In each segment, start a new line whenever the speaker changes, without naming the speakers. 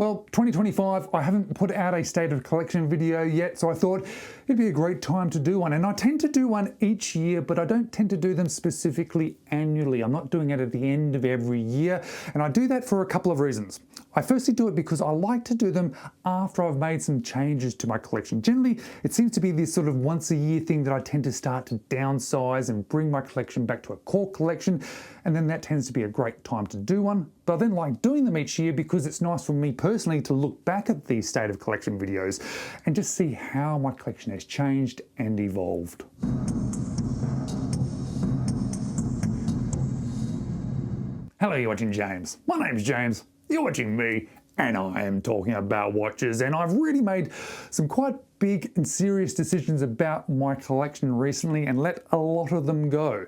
Well, 2025, I haven't put out a state of collection video yet, so I thought it'd be a great time to do one. And I tend to do one each year, but I don't tend to do them specifically annually. I'm not doing it at the end of every year, and I do that for a couple of reasons. I firstly do it because I like to do them after I've made some changes to my collection. Generally, it seems to be this sort of once a year thing that I tend to start to downsize and bring my collection back to a core collection, and then that tends to be a great time to do one. But I then like doing them each year because it's nice for me personally to look back at these state of collection videos and just see how my collection has changed and evolved. Hello, you're watching James. My name's James. You're watching me, and I am talking about watches, and I've really made some quite big and serious decisions about my collection recently and let a lot of them go.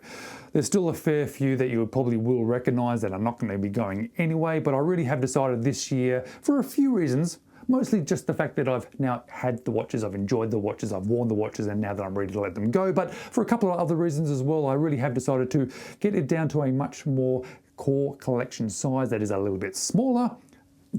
There's still a fair few that you probably will recognize that are not going to be going anyway, but I really have decided this year, for a few reasons, mostly just the fact that I've now had the watches, I've enjoyed the watches, I've worn the watches, and now that I'm ready to let them go. But for a couple of other reasons as well, I really have decided to get it down to a much more core collection size that is a little bit smaller.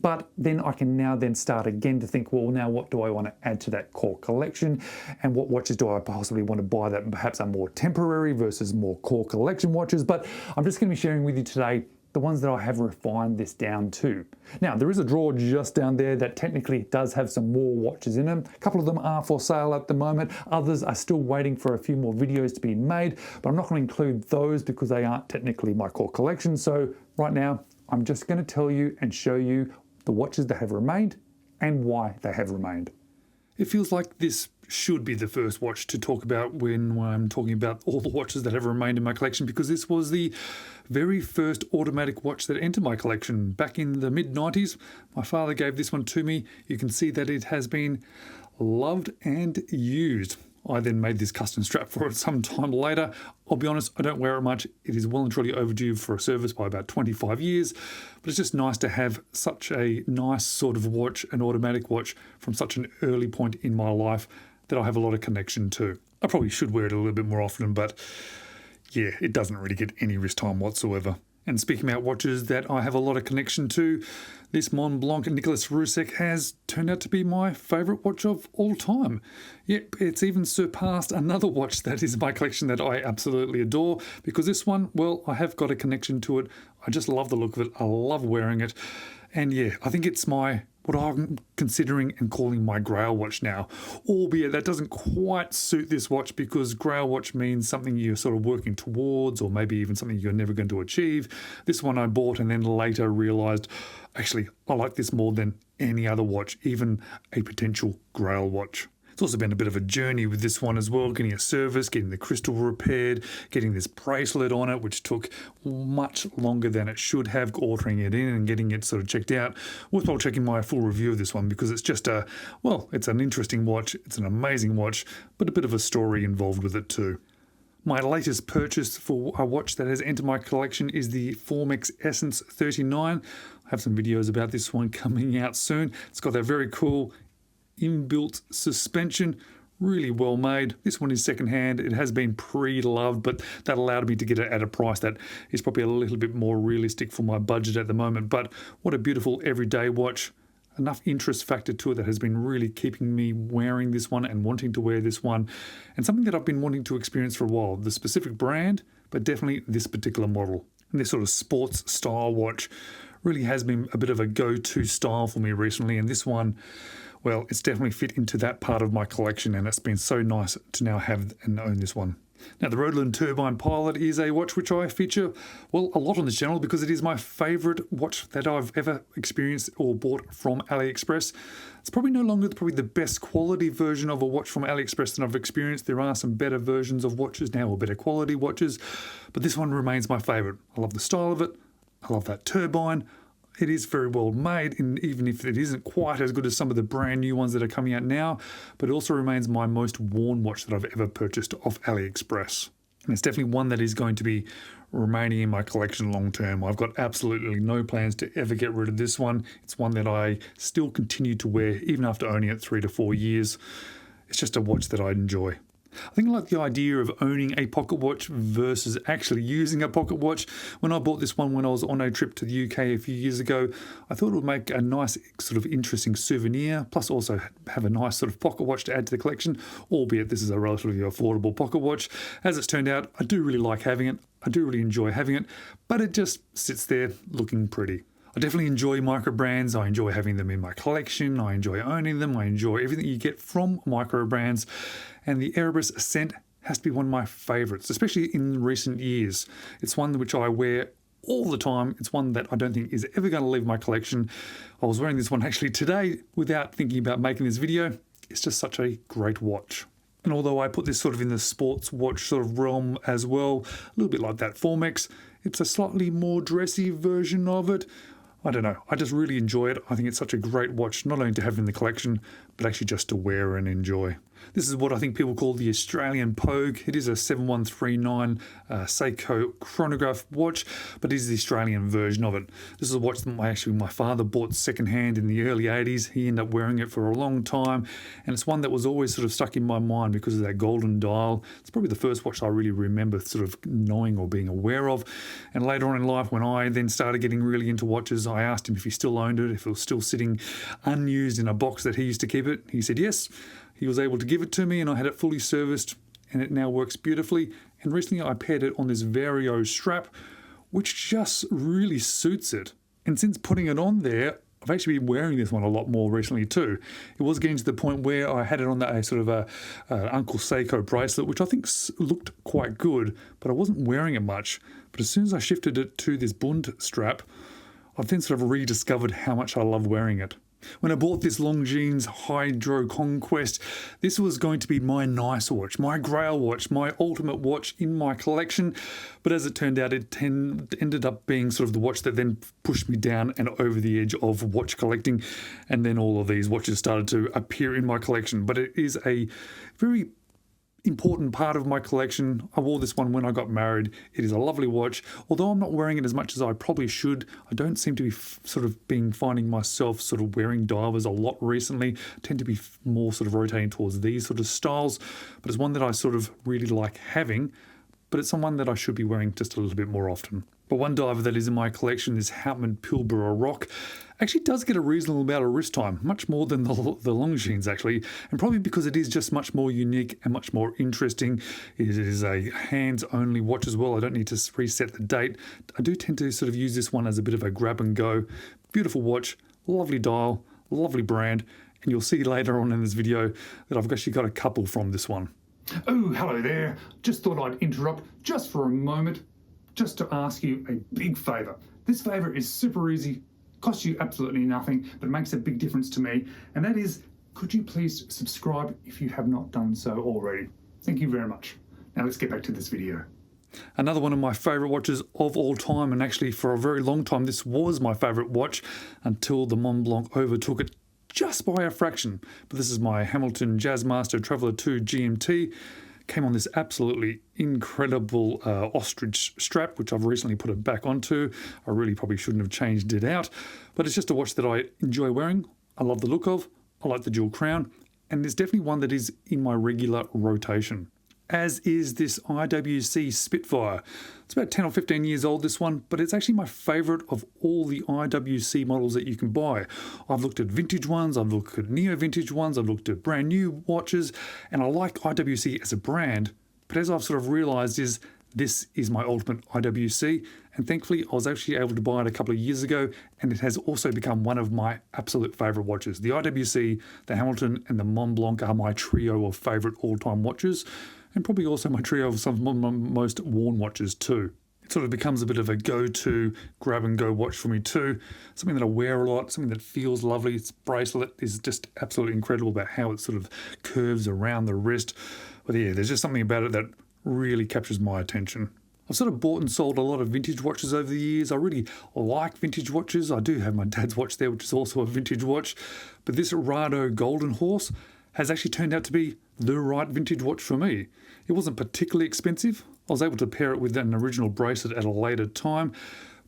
But then I can now start again to think, well, now what do I want to add to that core collection? And what watches do I possibly want to buy that perhaps are more temporary versus more core collection watches? But I'm just going to be sharing with you today the ones that I have refined this down to. Now, there is a drawer just down there that technically does have some more watches in them. A couple of them are for sale at the moment. Others are still waiting for a few more videos to be made, but I'm not going to include those because they aren't technically my core collection. So right now, I'm just going to tell you and show you the watches that have remained and why they have remained. It feels like this should be the first watch to talk about when I'm talking about all the watches that have remained in my collection, because this was the very first automatic watch that entered my collection back in the mid-90s. My father gave this one to me. You can see that it has been loved and used. I then made this custom strap for it some time later. I'll be honest, I don't wear it much. It is well and truly overdue for a service by about 25 years, but it's just nice to have such a nice sort of watch, an automatic watch from such an early point in my life that I have a lot of connection to. I probably should wear it a little bit more often, but yeah, it doesn't really get any wrist time whatsoever. And speaking about watches that I have a lot of connection to, this Mont Blanc Nicolas Roussek has turned out to be my favourite watch of all time. Yep, it's even surpassed another watch that is in my collection that I absolutely adore, because this one, well, I have got a connection to it. I just love the look of it. I love wearing it. And yeah, I think it's what I'm considering and calling my grail watch now, albeit that doesn't quite suit this watch, because grail watch means something you're sort of working towards, or maybe even something you're never going to achieve. This one I bought and then later realized, actually, I like this more than any other watch, even a potential grail watch. It's also been a bit of a journey with this one as well, getting a service, getting the crystal repaired, getting this bracelet on it, which took much longer than it should have, ordering it in and getting it sort of checked out. Worthwhile checking my full review of this one, because it's just it's an interesting watch, it's an amazing watch, but a bit of a story involved with it too. My latest purchase for a watch that has entered my collection is the Formex Essence 39. I have some videos about this one coming out soon. It's got that very cool inbuilt suspension, really well made. This one is secondhand. It has been pre-loved, but that allowed me to get it at a price that is probably a little bit more realistic for my budget at the moment. But what a beautiful everyday watch. Enough interest factor to it that has been really keeping me wearing this one and wanting to wear this one, and something that I've been wanting to experience for a while. The specific brand, but definitely this particular model. And this sort of sports style watch really has been a bit of a go-to style for me recently, and this one, well, it's definitely fit into that part of my collection, and it's been so nice to now have and own this one. Now, the Hruodland Turbine Pilot is a watch which I feature, well, a lot on this channel, because it is my favourite watch that I've ever experienced or bought from Aliexpress. It's probably no longer the best quality version of a watch from Aliexpress that I've experienced. There are some better versions of watches now, or better quality watches, but this one remains my favourite. I love the style of it. I love that turbine. It is very well made, and even if it isn't quite as good as some of the brand new ones that are coming out now, but it also remains my most worn watch that I've ever purchased off AliExpress. And it's definitely one that is going to be remaining in my collection long term. I've got absolutely no plans to ever get rid of this one. It's one that I still continue to wear even after owning it 3 to 4 years. It's just a watch that I enjoy. I think I like the idea of owning a pocket watch versus actually using a pocket watch. When I bought this one when I was on a trip to the UK a few years ago, I thought it would make a nice sort of interesting souvenir, plus also have a nice sort of pocket watch to add to the collection, albeit this is a relatively affordable pocket watch. As it's turned out, I do really like having it. I do really enjoy having it, but it just sits there looking pretty. I definitely enjoy microbrands. I enjoy having them in my collection. I enjoy owning them. I enjoy everything you get from microbrands. And the Aliexpress Ascent has to be one of my favourites, especially in recent years. It's one which I wear all the time. It's one that I don't think is ever going to leave my collection. I was wearing this one actually today without thinking about making this video. It's just such a great watch. And although I put this sort of in the sports watch sort of realm as well, a little bit like that Homage, it's a slightly more dressy version of it. I don't know, I just really enjoy it. I think it's such a great watch, not only to have in the collection, but actually just to wear and enjoy. This is what I think people call the Australian Pogue. It is a 7139 Seiko chronograph watch, but it is the Australian version of it. This is a watch that my father bought secondhand in the early 80s. He ended up wearing it for a long time, and it's one that was always sort of stuck in my mind because of that golden dial. It's probably the first watch I really remember sort of knowing or being aware of. And later on in life, when I then started getting really into watches, I asked him if he still owned it, if it was still sitting unused in a box that he used to keep it. He said yes. He was able to give it to me, and I had it fully serviced, and it now works beautifully. And recently I paired it on this Vario strap, which just really suits it. And since putting it on there, I've actually been wearing this one a lot more recently too. It was getting to the point where I had it on that sort of a Uncle Seiko bracelet, which I think looked quite good, but I wasn't wearing it much. But as soon as I shifted it to this Bund strap, I've then sort of rediscovered how much I love wearing it. When I bought this Longines Hydro Conquest, this was going to be my nice watch, my grail watch, my ultimate watch in my collection. But as it turned out, it ended up being sort of the watch that then pushed me down and over the edge of watch collecting. And then all of these watches started to appear in my collection. But it is a very important part of my collection. I wore this one when I got married. It is a lovely watch. Although I'm not wearing it as much as I probably should, I don't seem to be finding myself sort of wearing divers a lot recently. I tend to be more sort of rotating towards these sort of styles, but it's one that I sort of really like having, but it's someone that I should be wearing just a little bit more often. But one diver that is in my collection is Houtman Pilbara Rock. Actually does get a reasonable amount of wrist time, much more than the Longines actually, and probably because it is just much more unique and much more interesting. It is a hands-only watch as well. I don't need to reset the date. I do tend to sort of use this one as a bit of a grab and go. Beautiful watch, lovely dial, lovely brand, and you'll see later on in this video that I've actually got a couple from this one. Oh, hello there. Just thought I'd interrupt just for a moment, just to ask you a big favour. This favour is super easy, costs you absolutely nothing, but makes a big difference to me, and that is, could you please subscribe if you have not done so already? Thank you very much. Now let's get back to this video. Another one of my favourite watches of all time, and actually for a very long time this was my favourite watch until the Mont Blanc overtook it just by a fraction. But this is my Hamilton Jazzmaster Traveller 2 GMT. Came on this absolutely incredible ostrich strap, which I've recently put it back onto. I really probably shouldn't have changed it out, but it's just a watch that I enjoy wearing. I love the look of, I like the dual crown, and there's definitely one that is in my regular rotation, as is this IWC Spitfire. It's about 10 or 15 years old, this one, but it's actually my favourite of all the IWC models that you can buy. I've looked at vintage ones, I've looked at neo-vintage ones, I've looked at brand new watches, and I like IWC as a brand, but as I've sort of realised this is my ultimate IWC, and thankfully I was actually able to buy it a couple of years ago, and it has also become one of my absolute favourite watches. The IWC, the Hamilton and the Mont Blanc are my trio of favourite all-time watches, and probably also my trio of some of my most worn watches too. It sort of becomes a bit of a go-to grab-and-go watch for me too. Something that I wear a lot, something that feels lovely. Its bracelet is just absolutely incredible about how it sort of curves around the wrist. But yeah, there's just something about it that really captures my attention. I've sort of bought and sold a lot of vintage watches over the years. I really like vintage watches. I do have my dad's watch there, which is also a vintage watch. But this Rado Golden Horse has actually turned out to be the right vintage watch for me. It wasn't particularly expensive. I was able to pair it with an original bracelet at a later time,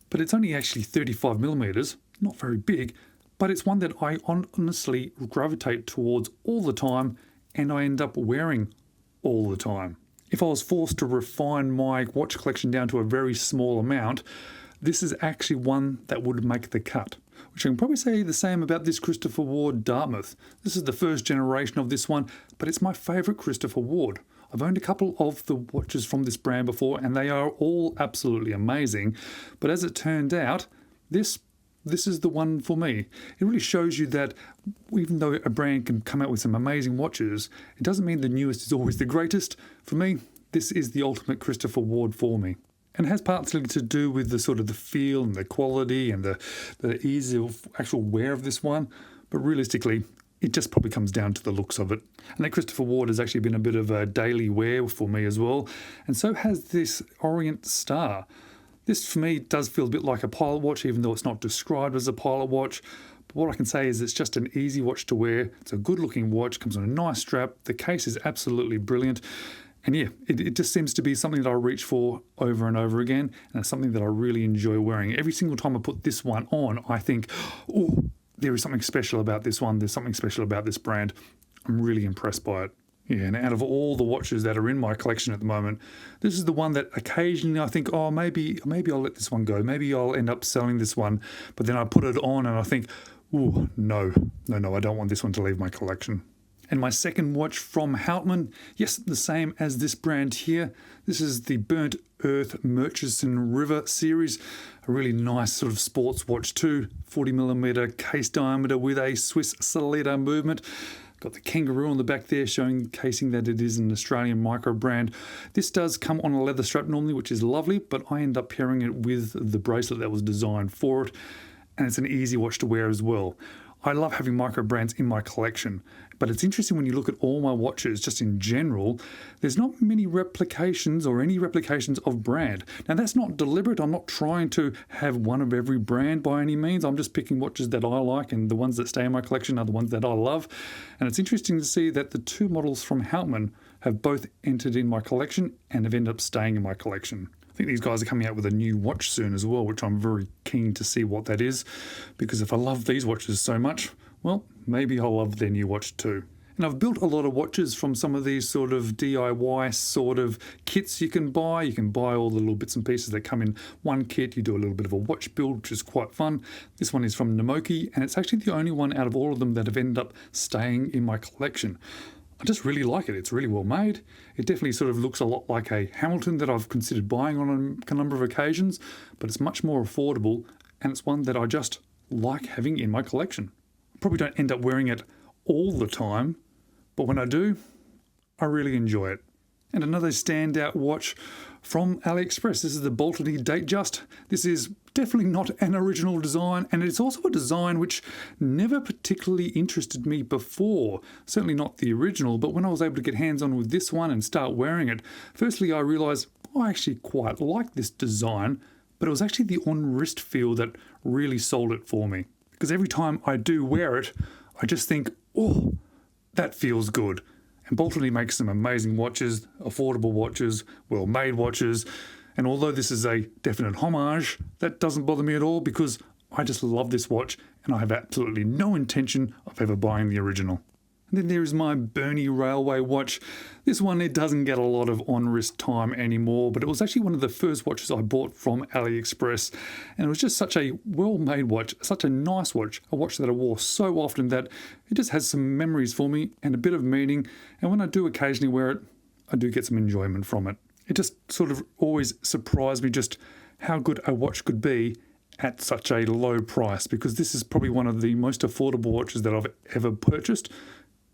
but it's only actually 35 millimeters, not very big, but it's one that I honestly gravitate towards all the time, and I end up wearing all the time. If I was forced to refine my watch collection down to a very small amount, this is actually one that would make the cut. Which I can probably say the same about this Christopher Ward Dartmouth. This is the first generation of this one, but it's my favourite Christopher Ward. I've owned a couple of the watches from this brand before and they are all absolutely amazing. But as it turned out, this is the one for me. It really shows you that even though a brand can come out with some amazing watches, it doesn't mean the newest is always the greatest. For me, this is the ultimate Christopher Ward for me. And it has partly to do with the sort of the feel and the quality and the ease of actual wear of this one. But realistically, it just probably comes down to the looks of it. And that Christopher Ward has actually been a bit of a daily wear for me as well. And so has this Orient Star. This for me does feel a bit like a pilot watch, even though it's not described as a pilot watch. But what I can say is it's just an easy watch to wear. It's a good looking watch, comes on a nice strap. The case is absolutely brilliant. And yeah, it just seems to be something that I reach for over and over again. And it's something that I really enjoy wearing. Every single time I put this one on, I think, oh, there is something special about this one. There's something special about this brand. I'm really impressed by it. Yeah, and out of all the watches that are in my collection at the moment, this is the one that occasionally I think, oh, maybe I'll let this one go. Maybe I'll end up selling this one. But then I put it on and I think, oh, no, I don't want this one to leave my collection. And my second watch from Hruodland, yes, the same as this brand here. This is the Burnt Earth Murchison River series. A really nice sort of sports watch too. 40mm case diameter with a Swiss Solida movement. Got the kangaroo on the back there showing casing that it is an Australian micro brand. This does come on a leather strap normally, which is lovely, but I end up pairing it with the bracelet that was designed for it. And it's an easy watch to wear as well. I love having micro brands in my collection, but it's interesting when you look at all my watches, just in general, there's not many replications or any replications of brand. Now that's not deliberate. I'm not trying to have one of every brand by any means. I'm just picking watches that I like, and the ones that stay in my collection are the ones that I love. And it's interesting to see that the two models from Hruodland have both entered in my collection and have ended up staying in my collection. I think these guys are coming out with a new watch soon as well, which I'm very keen to see what that is, because if I love these watches so much, well, maybe I'll love their new watch too. And I've built a lot of watches from some of these sort of DIY sort of kits you can buy. You can buy all the little bits and pieces that come in one kit. You do a little bit of a watch build, which is quite fun. This one is from Namoki, and it's actually the only one out of all of them that have ended up staying in my collection. I just really like it. It's really well made. It definitely sort of looks a lot like a Hamilton that I've considered buying on a number of occasions, but it's much more affordable, and it's one that I just like having in my collection. I probably don't end up wearing it all the time, but when I do, I really enjoy it. And another standout watch from Aliexpress. This is the Baltany Datejust. This is definitely not an original design, and it's also a design which never particularly interested me before. Certainly not the original, but when I was able to get hands on with this one and start wearing it, firstly I realised I actually quite like this design, but it was actually the on-wrist feel that really sold it for me. Because every time I do wear it, I just think, oh, that feels good. And Baltany makes some amazing watches, affordable watches, well-made watches. And although this is a definite homage, that doesn't bother me at all because I just love this watch and I have absolutely no intention of ever buying the original. And then there is my Bernie Railway watch. This one, it doesn't get a lot of on-wrist time anymore, but it was actually one of the first watches I bought from AliExpress. And it was just such a well-made watch, such a nice watch, a watch that I wore so often that it just has some memories for me and a bit of meaning. And when I do occasionally wear it, I do get some enjoyment from it. It just sort of always surprised me just how good a watch could be at such a low price, because this is probably one of the most affordable watches that I've ever purchased.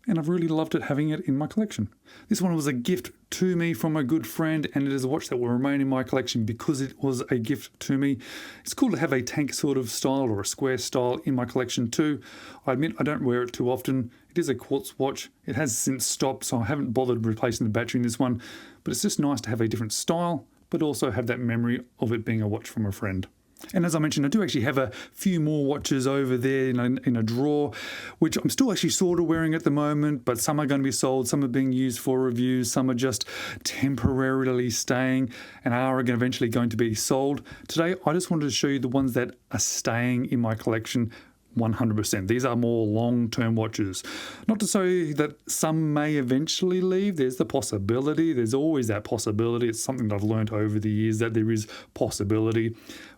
And I've really loved it having it in my collection. This one was a gift to me from a good friend, and it is a watch that will remain in my collection because it was a gift to me. It's cool to have a tank sort of style or a square style in my collection too. I admit I don't wear it too often. It is a quartz watch. It has since stopped, so I haven't bothered replacing the battery in this one, but it's just nice to have a different style, but also have that memory of it being a watch from a friend. And as I mentioned, I do actually have a few more watches over there in a drawer, which I'm still actually sort of wearing at the moment, but some are going to be sold, some are being used for reviews, some are just temporarily staying and are eventually going to be sold. Today, I just wanted to show you the ones that are staying in my collection, 100%. These are more long-term watches. Not to say that some may eventually leave. There's the possibility. There's always that possibility. It's something that I've learned over the years, that there is possibility.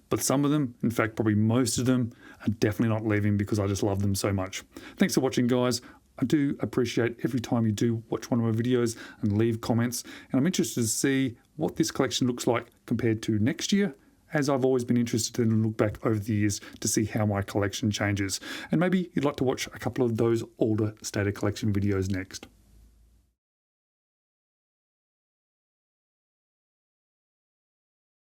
But some of them, in fact, probably most of them, are definitely not leaving because I just love them so much. Thanks for watching, guys. I do appreciate every time you do watch one of my videos and leave comments. And I'm interested to see what this collection looks like compared to next year, as I've always been interested in look back over the years to see how my collection changes. And maybe you'd like to watch a couple of those older Stater collection videos next.